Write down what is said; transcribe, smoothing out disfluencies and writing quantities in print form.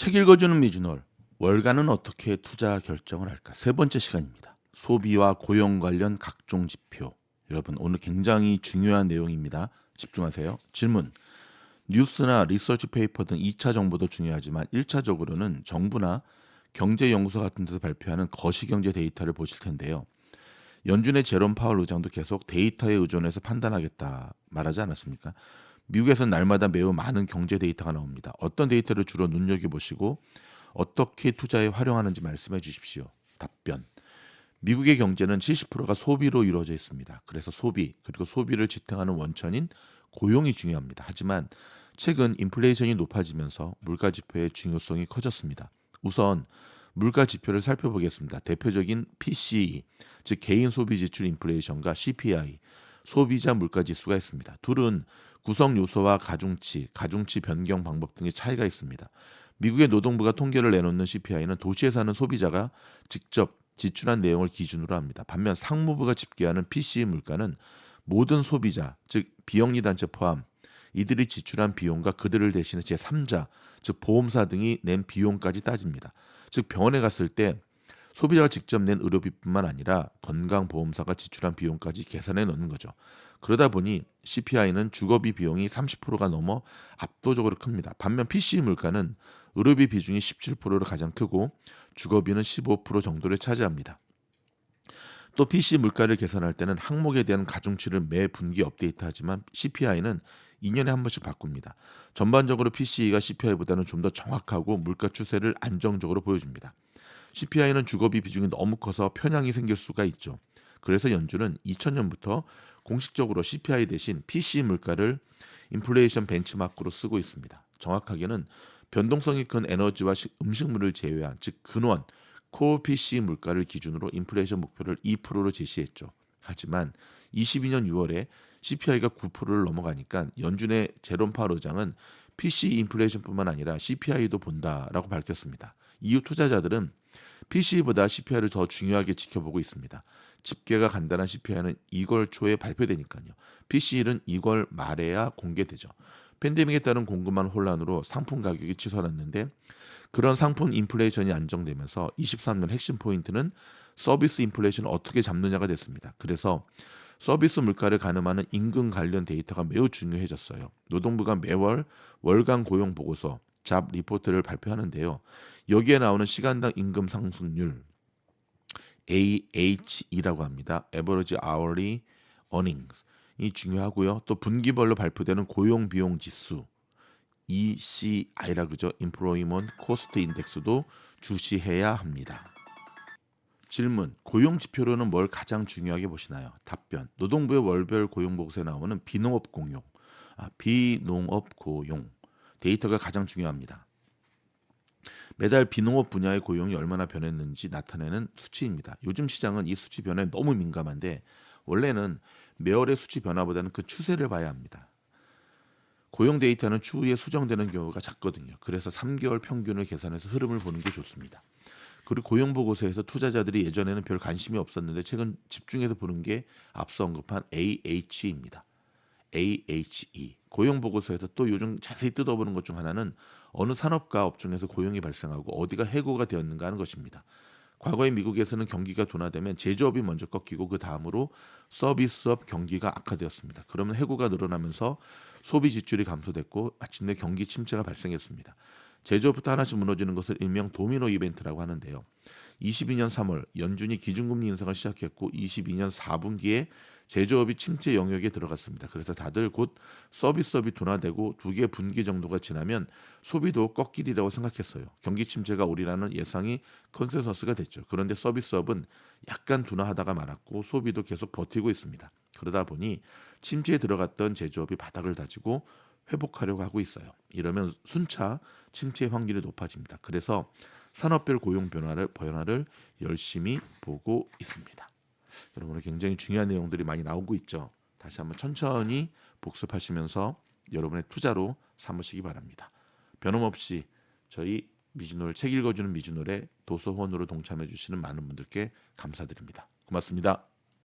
책 읽어주는 미주널, 월가는 어떻게 투자 결정을 할까? 세 번째 시간입니다. 소비와 고용 관련 각종 지표. 여러분, 오늘 굉장히 중요한 내용입니다. 집중하세요. 질문. 뉴스나 리서치 페이퍼 등 2차 정보도 중요하지만 1차적으로는 정부나 경제연구소 같은 데서 발표하는 거시경제 데이터를 보실 텐데요. 연준의 제롬 파월 의장도 계속 데이터에 의존해서 판단하겠다 말하지 않았습니까? 미국에서는 날마다 매우 많은 경제 데이터가 나옵니다. 어떤 데이터를 주로 눈여겨보시고 어떻게 투자에 활용하는지 말씀해 주십시오. 답변. 미국의 경제는 70%가 소비로 이루어져 있습니다. 그래서 소비, 그리고 소비를 지탱하는 원천인 고용이 중요합니다. 하지만 최근 인플레이션이 높아지면서 물가 지표의 중요성이 커졌습니다. 우선 물가 지표를 살펴보겠습니다. 대표적인 PCE, 즉 개인 소비 지출 인플레이션과 CPI, 소비자 물가 지수가 있습니다. 둘은 구성 요소와 가중치 변경 방법 등의 차이가 있습니다. 미국의 노동부가 통계를 내놓는 CPI는 도시에 사는 소비자가 직접 지출한 내용을 기준으로 합니다. 반면 상무부가 집계하는 PCE 물가는 모든 소비자, 즉 비영리 단체 포함 이들이 지출한 비용과 그들을 대신해 제3자, 즉 보험사 등이 낸 비용까지 따집니다. 즉 병원에 갔을 때 소비자가 직접 낸 의료비뿐만 아니라 건강보험사가 지출한 비용까지 계산해 넣는 거죠. 그러다 보니 CPI는 주거비 비용이 30%가 넘어 압도적으로 큽니다. 반면 PCE 물가는 의료비 비중이 17%로 가장 크고 주거비는 15% 정도를 차지합니다. 또 PC 물가를 계산할 때는 항목에 대한 가중치를 매 분기 업데이트하지만 CPI는 2년에 한 번씩 바꿉니다. 전반적으로 PCE가 CPI보다는 좀 더 정확하고 물가 추세를 안정적으로 보여줍니다. CPI는 주거비 비중이 너무 커서 편향이 생길 수가 있죠. 그래서 연준은 2000년부터 공식적으로 CPI 대신 PC 물가를 인플레이션 벤치마크로 쓰고 있습니다. 정확하게는 변동성이 큰 에너지와 음식물을 제외한 즉 근원 코어 PC 물가를 기준으로 인플레이션 목표를 2%로 제시했죠. 하지만 22년 6월에 CPI가 9%를 넘어가니까 연준의 제롬 파월 의장은 PC 인플레이션뿐만 아니라 CPI도 본다라고 밝혔습니다. 이후 투자자들은 PC보다 CPI를 더 중요하게 지켜보고 있습니다. 집계가 간단한 CPI는 2월 초에 발표되니까요. PC는 2월 말에야 공개되죠. 팬데믹에 따른 공급망 혼란으로 상품 가격이 치솟았는데 그런 상품 인플레이션이 안정되면서 23년 핵심 포인트는 서비스 인플레이션을 어떻게 잡느냐가 됐습니다. 그래서 서비스 물가를 가늠하는 임금 관련 데이터가 매우 중요해졌어요. 노동부가 매월 월간 고용 보고서 잡 리포트를 발표하는데요. 여기에 나오는 시간당 임금 상승률 AHE라고 합니다. Average Hourly Earnings 이 중요하고요. 또 분기별로 발표되는 고용 비용 지수 ECI라 그죠? Employment Cost Index도 주시해야 합니다. 질문. 고용 지표로는 뭘 가장 중요하게 보시나요? 답변. 노동부의 월별 고용 보고서에 나오는 비농업 고용 데이터가 가장 중요합니다. 매달 비농업 분야의 고용이 얼마나 변했는지 나타내는 수치입니다. 요즘 시장은 이 수치 변화에 너무 민감한데 원래는 매월의 수치 변화보다는 그 추세를 봐야 합니다. 고용 데이터는 추후에 수정되는 경우가 작거든요. 그래서 3개월 평균을 계산해서 흐름을 보는 게 좋습니다. 그리고 고용 보고서에서 투자자들이 예전에는 별 관심이 없었는데 최근 집중해서 보는 게 앞서 언급한 AHE입니다. AHE 고용 보고서에서 또 요즘 자세히 뜯어보는 것 중 하나는 어느 산업과 업종에서 고용이 발생하고 어디가 해고가 되었는가 하는 것입니다. 과거에 미국에서는 경기가 둔화되면 제조업이 먼저 꺾이고 그 다음으로 서비스업 경기가 악화되었습니다. 그러면 해고가 늘어나면서 소비 지출이 감소됐고 마침내 경기 침체가 발생했습니다. 제조업부터 하나씩 무너지는 것을 일명 도미노 이벤트라고 하는데요. 22년 3월 연준이 기준금리 인상을 시작했고 22년 4분기에 제조업이 침체 영역에 들어갔습니다. 그래서 다들 곧 서비스업이 둔화되고 두 개 분기 정도가 지나면 소비도 꺾이리라고 생각했어요. 경기 침체가 오리라는 예상이 컨센서스가 됐죠. 그런데 서비스업은 약간 둔화하다가 말았고 소비도 계속 버티고 있습니다. 그러다 보니 침체에 들어갔던 제조업이 바닥을 다지고 회복하려고 하고 있어요. 이러면 순차 침체 확률이 높아집니다. 그래서 산업별 고용 변화를 열심히 보고 있습니다. 여러분 굉장히 중요한 내용들이 많이 나오고 있죠. 다시 한번 천천히 복습하시면서 여러분의 투자로 삼으시기 바랍니다. 변함없이 저희 미주노를 책 읽어주는 미주노래 도서 후원으로 동참해 주시는 많은 분들께 감사드립니다. 고맙습니다.